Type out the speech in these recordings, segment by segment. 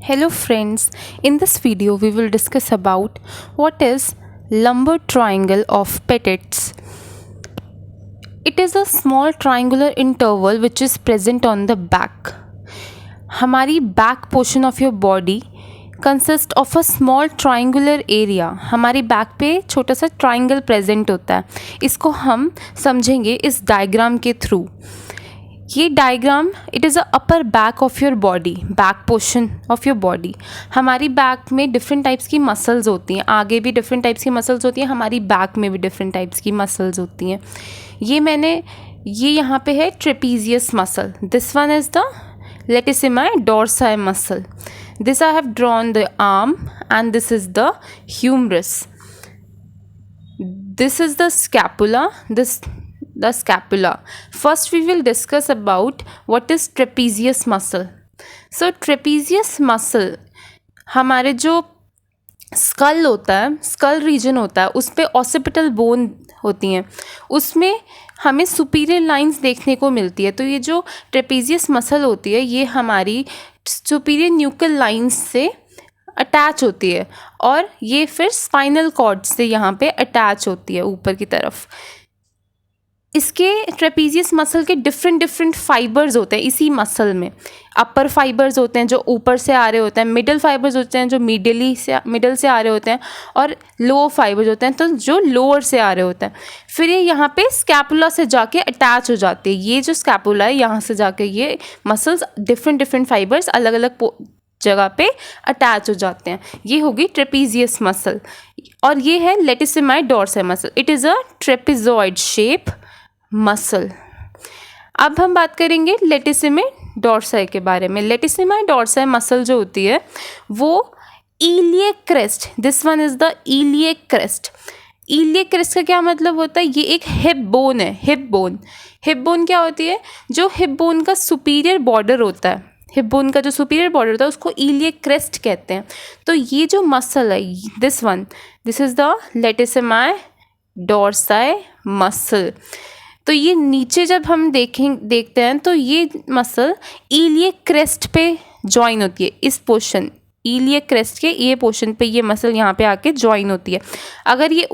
Hello friends, in this video we will discuss about what is lumbar triangle of Petit's. It is a small triangular interval which is present on the back. हमारी back portion of your body consist of a small triangular area. हमारी back पे छोटा सा triangle present होता है. इसको हम समझेंगे इस डायग्राम के थ्रू. ये diagram it is a upper back of your body, back portion of your body. हमारी बैक में डिफरेंट टाइप्स की मसल्स होती हैं, आगे भी डिफरेंट टाइप्स की मसल्स होती हैं, हमारी बैक में भी डिफरेंट टाइप्स की मसल्स होती हैं. ये यहाँ पे है trapezius muscle. This one is the latissimus dorsi muscle. This I have drawn the arm and this is the humerus. This is the scapula. The scapula. First we will discuss about what is trapezius muscle. So trapezius muscle हमारे जो school होता है, school reason होता है, उस पर occipital bone होती हैं, उसमें हमें सुपीरियर लाइंस देखने को मिलती है. तो ये जो ट्रेपीजियस मसल होती है ये हमारी सुपीरियर न्यूक्लियर लाइंस से अटैच होती है और ये फिर स्पाइनल कॉर्ड से यहाँ पे अटैच होती है ऊपर की तरफ. इसके ट्रेपीजियस मसल के डिफरेंट फाइबर्स होते हैं इसी मसल में. अपर फाइबर्स होते हैं जो ऊपर से आ रहे होते हैं, मिडल फाइबर्स होते हैं जो मिडल से आ रहे होते हैं, और लोअर फाइबर्स होते हैं तो जो लोअर से आ रहे होते हैं. फिर ये यहाँ पे स्कैपुला से जाके अटैच हो जाती है. ये जो स्कैपुला है यहाँ से जाके ये मसल्स डिफरेंट फाइबर्स अलग अलग जगह पे अटैच हो जाते हैं. ये होगी ट्रेपीजियस मसल. और ये है latissimus dorsi muscle. It is a trapezoid shape muscle. अब हम बात करेंगे लेटिसिमाई डोर्साई के बारे में. लेटिसिमाई डोर्साई मसल जो होती है वो iliac crest, this one is the iliac crest. Iliac crest का क्या मतलब होता है? ये एक हिप बोन है. हिप बोन क्या होती है? जो हिप बोन का सुपीरियर बॉर्डर होता है, हिप बोन का जो सुपीरियर बॉर्डर होता है उसको इलियक क्रेस्ट कहते हैं. तो ये जो मसल है this is the latissimus dorsi muscle. तो ये नीचे जब हम देखते हैं तो ये मसल इलियक क्रेस्ट पे जॉइन होती है. इस पोर्शन इलियक क्रेस्ट के ये पोर्शन पे ये मसल यहाँ पे आके जॉइन होती है. अगर ये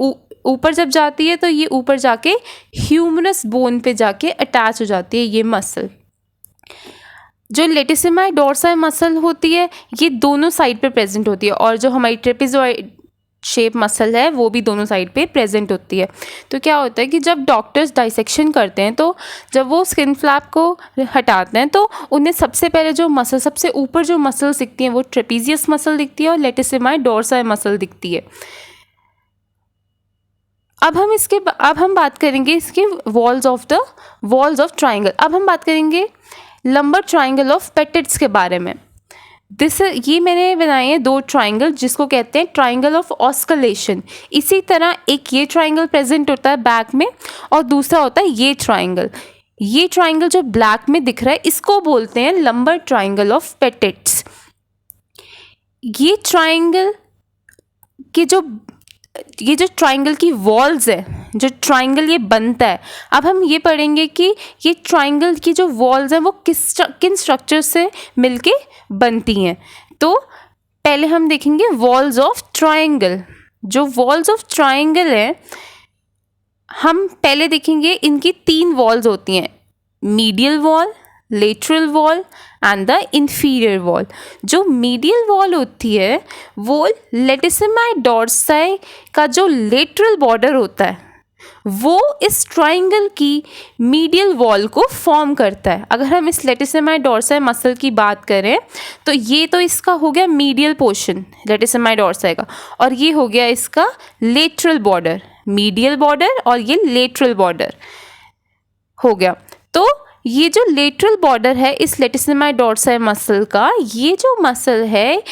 ऊपर जब जाती है तो ये ऊपर जाके ह्यूमरस बोन पे जाके अटैच हो जाती है ये मसल. जो लेटिसिमाई डोर्साई मसल होती है ये दोनों साइड पे प्रेजेंट होती है, और जो हमारी ट्रेपेजॉइड शेप मसल है वो भी दोनों साइड पे प्रेजेंट होती है. तो क्या होता है कि जब डॉक्टर्स डाइसेक्शन करते हैं तो जब वो स्किन फ्लैप को हटाते हैं तो उन्हें सबसे पहले जो मसल सबसे ऊपर जो मसल दिखती हैं वो ट्रेपीजियस मसल दिखती है और लेटिसिमाई डोर्साई मसल दिखती है. अब हम बात करेंगे इसके वॉल्स ऑफ ट्राइंगल. अब हम बात करेंगे लंबर ट्राइंगल ऑफ पेटिट्स के बारे में. ये मैंने बनाए हैं दो ट्राइंगल जिसको कहते हैं ट्राइंगल ऑफ ऑस्कलेशन. इसी तरह एक ये ट्राइंगल प्रेजेंट होता है बैक में और दूसरा होता है ये ट्राइंगल जो ब्लैक में दिख रहा है इसको बोलते हैं लंबर ट्राइंगल ऑफ पेटिट्स. ये ट्राइंगल के ये जो ट्राइंगल की वॉल्स है, जो ट्राइंगल ये बनता है, अब हम ये पढ़ेंगे कि ये ट्राइंगल की जो वॉल्स हैं वो किन स्ट्रक्चर से मिलके बनती हैं. तो पहले हम देखेंगे वॉल्स ऑफ ट्राइंगल. जो वॉल्स ऑफ ट्राइंगल है हम पहले देखेंगे इनकी 3 वॉल्स होती हैं, medial wall, lateral wall and the inferior wall. जो मीडियल वॉल होती है वो लेटिसिमाई डोर्साई का जो लेटरल बॉर्डर होता है वो इस ट्राइंगल की मीडियल वॉल को फॉर्म करता है. अगर हम इस लेटिसिमाई डोर्साई मसल की बात करें तो ये तो इसका हो गया मीडियल पोर्शन लेटिसिमाई डोर्साई का, और ये हो गया इसका लेटरल बॉर्डर, मीडियल बॉर्डर और ये लेटरल बॉर्डर हो गया. तो ये जो लेटरल बॉर्डर है इस लेटिसिमाई डोर्साई मसल का, ये जो मसल है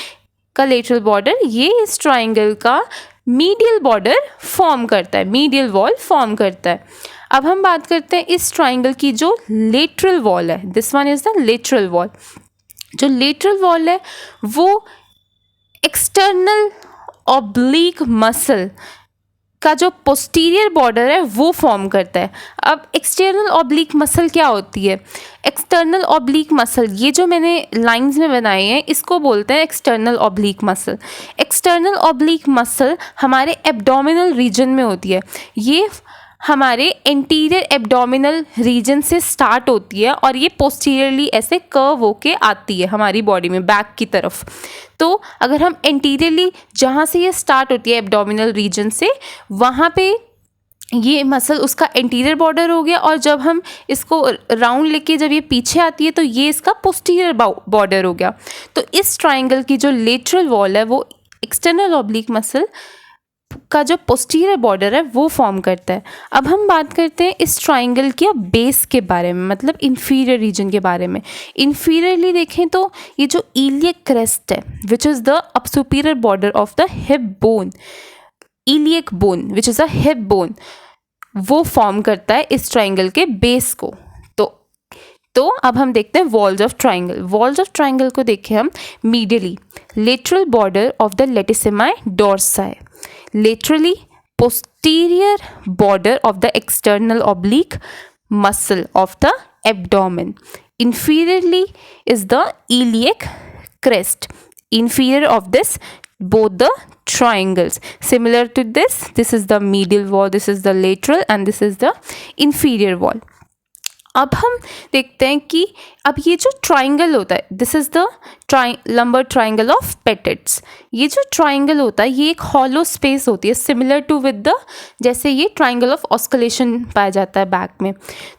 का लेटरल बॉर्डर ये इस ट्राइंगल का मीडियल बॉर्डर फॉर्म करता है, मीडियल वॉल फॉर्म करता है. अब हम बात करते हैं इस ट्राइंगल की जो लेटरल वॉल है. This one is the lateral wall. जो लेटरल वॉल है वो एक्सटर्नल ऑब्लिक मसल का जो पोस्टीरियर बॉर्डर है वो फॉर्म करता है। अब एक्सटर्नल ऑब्लिक मसल क्या होती है? एक्सटर्नल ऑब्लिक मसल, ये जो मैंने लाइंस में बनाए हैं इसको बोलते हैं external oblique muscle. External oblique muscle हमारे एब्डोमिनल रीजन में होती है। ये हमारे एंटीरियर एब्डोमिनल रीजन से स्टार्ट होती है और ये पोस्टीरियरली ऐसे कर्व होके आती है हमारी बॉडी में बैक की तरफ। तो अगर हम एंटीरियरली जहाँ से ये स्टार्ट होती है एब्डोमिनल रीजन से, वहाँ पे ये मसल उसका एंटीरियर बॉर्डर हो गया, और जब हम इसको राउंड लेके जब ये पीछे आती है तो ये इसका पोस्टीरियर बॉर्डर हो गया। तो इस ट्राइंगल की जो लेटरल वॉल है वो एक्सटर्नल ऑब्लिक मसल का जो पोस्टीरियर बॉर्डर है वो फॉर्म करता है। अब हम बात करते हैं इस ट्राइंगल के बेस के बारे में, मतलब इन्फीरियर रीजन के बारे में। इन्फीरियरली देखें तो ये जो इलियक क्रेस्ट है which is the up superior border of the hip bone, iliac bone which is a hip bone, वो फॉर्म करता है इस ट्राइंगल के बेस को। तो अब हम देखते हैं walls of triangle. Walls of triangle को देखें हम medially lateral border of the latissimus dorsi, laterally posterior border of the external oblique muscle of the abdomen. Inferiorly is the iliac crest, inferior of this both the triangles. Similar to this is the medial wall, this is the lateral, and this is the inferior wall. अब हम देखते हैं कि अब ये जो triangle होता है, this is the lumbar triangle of Petit's. ये जो ट्राइंगल होता है ये एक हॉलो स्पेस होती है, सिमिलर टू विद द जैसे ये ट्राइंगल ऑफ ऑस्कुलेशन पाया जाता है बैक में।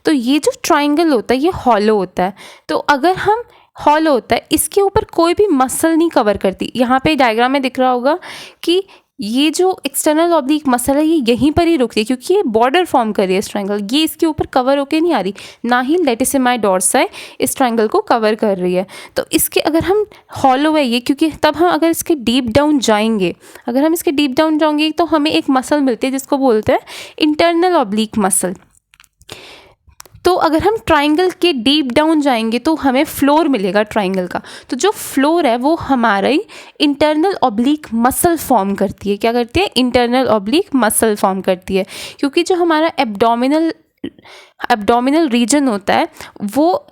तो ये जो ट्राइंगल होता है ये हॉलो होता है। तो अगर हम हॉलो होता है, इसके ऊपर कोई भी मसल नहीं कवर करती। यहाँ पे डायग्राम में दिख रहा होगा कि ये जो एक्सटर्नल ऑब्लिक मसल है ये यहीं पर ही रुकती है क्योंकि ये बॉर्डर फॉर्म कर रही है इस ट्रायंगल, ये इसके ऊपर कवर होके नहीं आ रही, ना ही लेटिसिमाई डोर्साई इस ट्रायंगल को कवर कर रही है। तो इसके अगर हम हॉलो है ये, क्योंकि तब हम अगर इसके डीप डाउन जाएंगे, अगर हम इसके डीप डाउन जाएंगे तो हमें एक मसल मिलती है जिसको बोलते हैं इंटरनल ऑब्लिक मसल। तो अगर हम ट्राइंगल के डीप डाउन जाएंगे तो हमें फ्लोर मिलेगा ट्राइंगल का। तो जो फ्लोर है वो हमारी इंटरनल ऑब्लिक मसल फॉर्म करती है। क्या करती है? इंटरनल ऑब्लिक मसल फॉर्म करती है, क्योंकि जो हमारा एब्डोमिनल रीजन होता है वो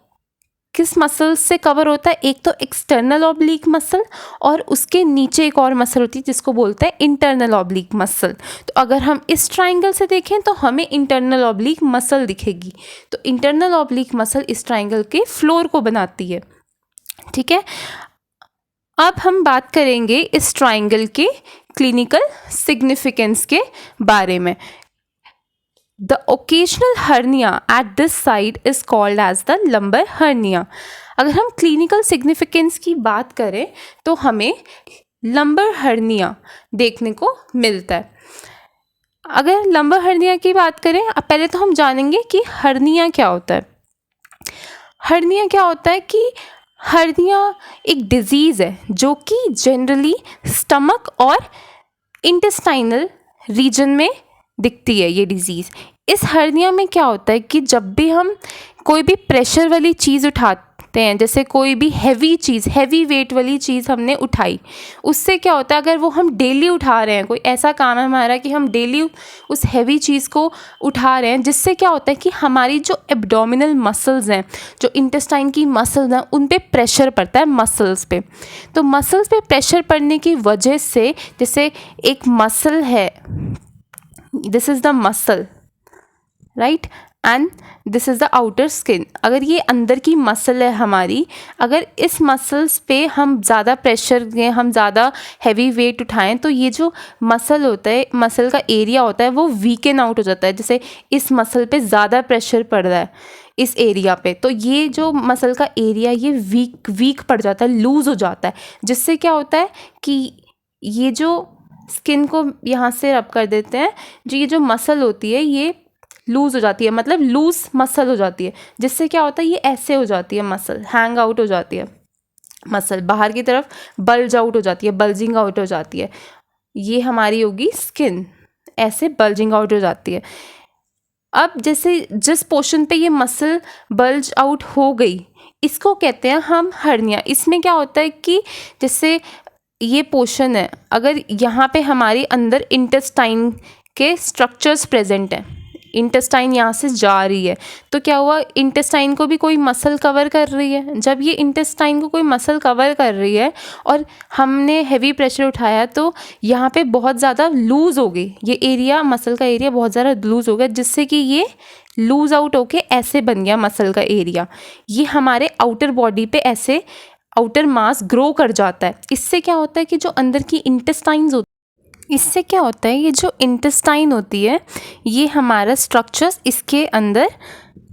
किस मसल से कवर होता है? एक तो एक्सटर्नल ऑब्लिक मसल और उसके नीचे एक और मसल होती है जिसको बोलते हैं इंटरनल ऑब्लिक मसल। तो अगर हम इस ट्राइंगल से देखें तो हमें इंटरनल ऑब्लिक मसल दिखेगी। तो इंटरनल ऑब्लिक मसल इस ट्राइंगल के फ्लोर को बनाती है। ठीक है, अब हम बात करेंगे इस ट्राइंगल के क्लिनिकल सिग्निफिकेंस के बारे में। The occasional hernia at this side is called as the lumbar hernia. अगर हम क्लिनिकल सिग्निफिकेंस की बात करें तो हमें लंबर हर्निया देखने को मिलता है। अगर लंबर हर्निया की बात करें, अब पहले तो हम जानेंगे कि हर्निया क्या होता है। हर्निया क्या होता है कि हर्निया एक डिजीज़ है जो कि जनरली स्टमक और इंटेस्टाइनल रीजन में दिखती है। ये डिज़ीज़, इस हर्निया में क्या होता है कि जब भी हम कोई भी प्रेशर वाली चीज़ उठाते हैं, जैसे कोई भी हैवी वेट वाली चीज़ हमने उठाई, उससे क्या होता है अगर वो हम डेली उठा रहे हैं, कोई ऐसा काम है हमारा कि हम डेली उस हैवी चीज़ को उठा रहे हैं, जिससे क्या होता है कि हमारी जो एब्डोमिनल मसल्स हैं, जो इंटेस्टाइन की मसल्स हैं, उन पे प्रेशर पड़ता है मसल्स पे। तो मसल्स पे प्रेशर पड़ने की वजह से, जैसे एक मसल है, this is the muscle right, and this is the outer skin. अगर ये अंदर की मसल है हमारी, अगर इस मसल्स पे हम ज़्यादा प्रेशर दें, हम ज़्यादा हैवी वेट उठाएं, तो ये जो मसल होता है, मसल का एरिया होता है, वो वीकन आउट हो जाता है। जैसे इस मसल पे ज़्यादा प्रेशर पड़ रहा है इस एरिया पे, तो ये जो मसल का एरिया ये वीक पड़ जाता है, लूज़ हो जाता है, जिससे क्या होता है कि ये जो स्किन को यहाँ से रब कर देते हैं, जो ये जो मसल होती है ये लूज़ हो जाती है, मतलब लूज़ मसल हो जाती है, जिससे क्या होता है ये ऐसे हो जाती है, मसल हैंग आउट हो जाती है, मसल बाहर की तरफ बल्ज आउट हो जाती है, बल्जिंग आउट हो जाती है। ये हमारी होगी स्किन, ऐसे बल्जिंग आउट हो जाती है। अब जैसे जिस पोर्शन पे ये मसल बल्ज आउट हो गई, इसको कहते हैं हम हर्निया। इसमें क्या होता है कि जैसे ये पोर्शन है, अगर यहाँ पे हमारी अंदर इंटेस्टाइन के स्ट्रक्चर्स प्रेजेंट हैं। इंटेस्टाइन यहाँ से जा रही है तो क्या हुआ, इंटेस्टाइन को भी कोई मसल कवर कर रही है। जब ये इंटेस्टाइन को कोई मसल कवर कर रही है और हमने हैवी प्रेशर उठाया तो यहाँ पे बहुत ज़्यादा लूज़ हो गई ये एरिया, मसल का एरिया बहुत ज़्यादा लूज़ हो गया, जिससे कि ये लूज़ आउट होके ऐसे बन गया मसल का एरिया। ये हमारे आउटर बॉडी पे ऐसे आउटर मास ग्रो कर जाता है। इससे क्या होता है कि जो अंदर की इंटेस्टाइन्स इससे क्या होता है, ये जो इंटेस्टाइन होती है ये हमारा स्ट्रक्चर्स इसके अंदर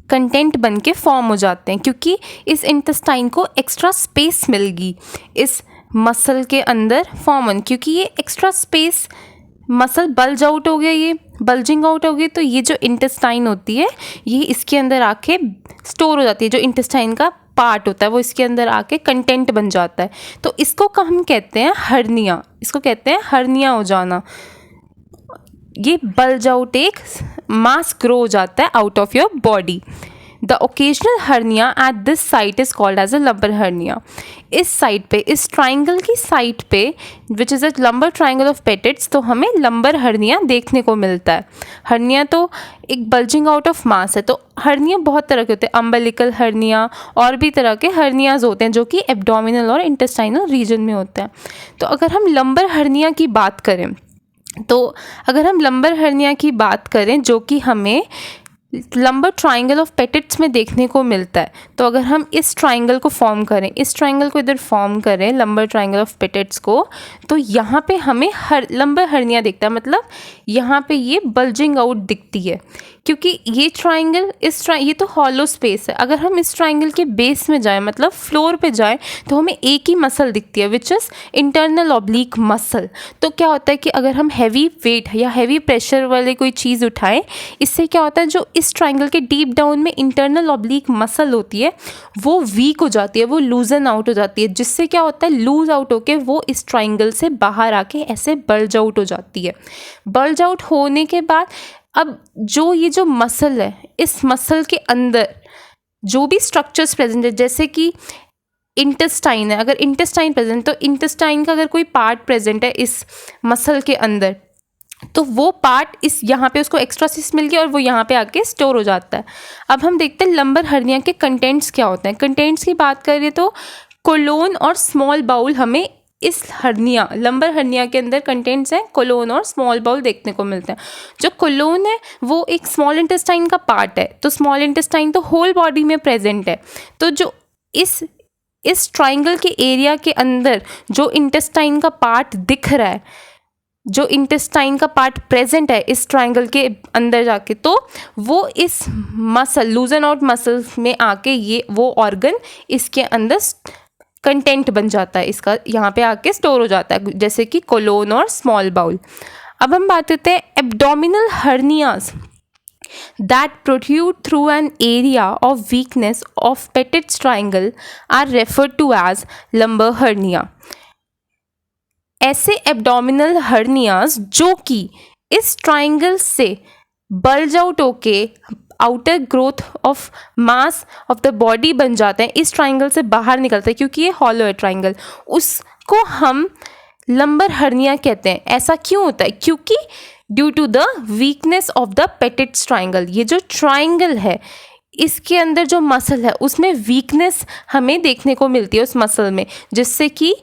कंटेंट बन के फॉर्म हो जाते हैं, क्योंकि इस इंटेस्टाइन को एक्स्ट्रा स्पेस मिल गई इस मसल के अंदर फॉर्म होने, क्योंकि ये extra space muscle bulge out हो गया, ये बल्जिंग आउट हो गई, तो ये जो इंटेस्टाइन होती है ये इसके अंदर आके स्टोर हो जाती है। जो इंटेस्टाइन का पार्ट होता है वो इसके अंदर आके कंटेंट बन जाता है। तो इसको हम कहते हैं हर्निया, इसको कहते हैं हर्निया हो जाना। ये बल्ज आउट एक मास ग्रो हो जाता है out of your body. The occasional hernia at this site is called as a lumbar hernia. इस साइड पे, इस ट्राइंगल की साइड पे which is a lumbar triangle of Petit's, तो हमें लंबर हर्निया देखने को मिलता है। हर्निया तो एक बल्जिंग आउट ऑफ मास है। तो हर्निया बहुत तरह के होते हैं, अम्बलिकल हर्निया और भी तरह के हर्नियाज होते हैं जो कि एब्डोमिनल और इंटेस्टाइनल रीजन में होते हैं। तो अगर हम लंबर हर्निया की बात करें जो कि हमें लंबर ट्राइंगल ऑफ पेटिट्स में देखने को मिलता है, तो अगर हम इस ट्राइंगल को फॉर्म करें, इस ट्राइंगल को इधर फॉर्म करें लंबर ट्राइंगल ऑफ पेटिट्स को, तो यहाँ पे हमें लंबर हर्निया दिखता है। मतलब यहाँ पे ये बल्जिंग आउट दिखती है, क्योंकि ये ट्राइंगल ये तो हॉलो स्पेस है। अगर हम इस ट्राइंगल के बेस में जाएं, मतलब फ्लोर पे जाएं, तो हमें एक ही मसल दिखती है which is internal oblique muscle. तो क्या होता है कि अगर हम हैवी वेट या हैवी प्रेशर वाले कोई चीज़ उठाएं, इससे क्या होता है जो इस ट्राइंगल के डीप डाउन में इंटरनल ऑब्लिक मसल होती है वो वीक हो जाती है, वो लूजन आउट हो जाती है, जिससे क्या होता है लूज आउट होके वो इस ट्राइंगल से बाहर आके ऐसे बल्ज आउट हो जाती है। बल्ज आउट होने के बाद अब ये जो मसल है, इस मसल के अंदर जो भी स्ट्रक्चर्स प्रेजेंट है, जैसे कि इंटेस्टाइन है, अगर इंटेस्टाइन प्रेजेंट, तो इंटेस्टाइन का अगर कोई पार्ट प्रेजेंट है इस मसल के अंदर, तो वो पार्ट इस यहाँ पे उसको एक्स्ट्रा स्पेस मिल गया और वो यहाँ पे आके स्टोर हो जाता है। अब हम देखते हैं लंबर हर्निया के कंटेंट्स क्या होते हैं। कंटेंट्स की बात करें तो कोलोन और स्मॉल बाउल हमें इस लंबर हर्निया के अंदर कंटेंट्स हैं, कोलोन और स्मॉल बाउल देखने को मिलते हैं। जो कोलोन है वो एक स्मॉल इंटेस्टाइन का पार्ट है, तो स्मॉल इंटेस्टाइन तो होल बॉडी में प्रेजेंट है। तो जो इस ट्राइंगल के एरिया के अंदर जो इंटेस्टाइन का पार्ट दिख रहा है, जो इंटेस्टाइन का पार्ट प्रेजेंट है इस ट्राइंगल के अंदर जाके, तो वो इस मसल लूजन आउट मसल में आके वो ऑर्गन इसके अंदर कंटेंट बन जाता है, इसका यहाँ पे आके स्टोर हो जाता है, जैसे कि कोलोन और स्मॉल बाउल। अब हम बात करते हैं abdominal hernias that protrude through an area of weakness of Petit's triangle are referred to as lumbar hernia। ऐसे एब्डोमिनल हर्नियाज जो कि इस ट्राइंगल से बल्ज आउट होके outer growth of mass of the body बन जाते हैं, इस ट्राइंगल से बाहर निकलते हैं, क्योंकि ये हॉलो है ट्राइंगल, उसको हम लंबर हर्निया कहते हैं। ऐसा क्यों होता है? क्योंकि due to the weakness of the Petit's triangle, ये जो ट्राइंगल है इसके अंदर जो मसल है उसमें वीकनेस हमें देखने को मिलती है उस मसल में, जिससे कि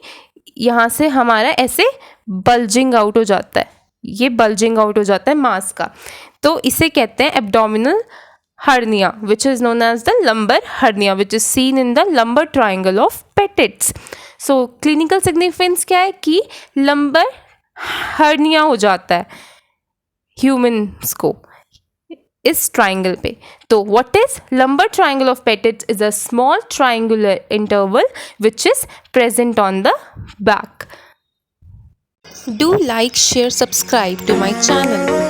यहाँ से हमारा ऐसे बल्जिंग आउट हो जाता है, ये बल्जिंग आउट हो जाता है मास का। तो इसे कहते हैं abdominal hernia which is known as the lumbar hernia which is seen in the lumbar triangle of Petit's. So clinical significance क्या है कि लंबर हर्निया हो जाता है ह्यूमन्स को इस ट्राइंगल पे। तो what is lumbar triangle of Petit's is a small triangular interval which is present on the back. Do like, share, subscribe to my channel.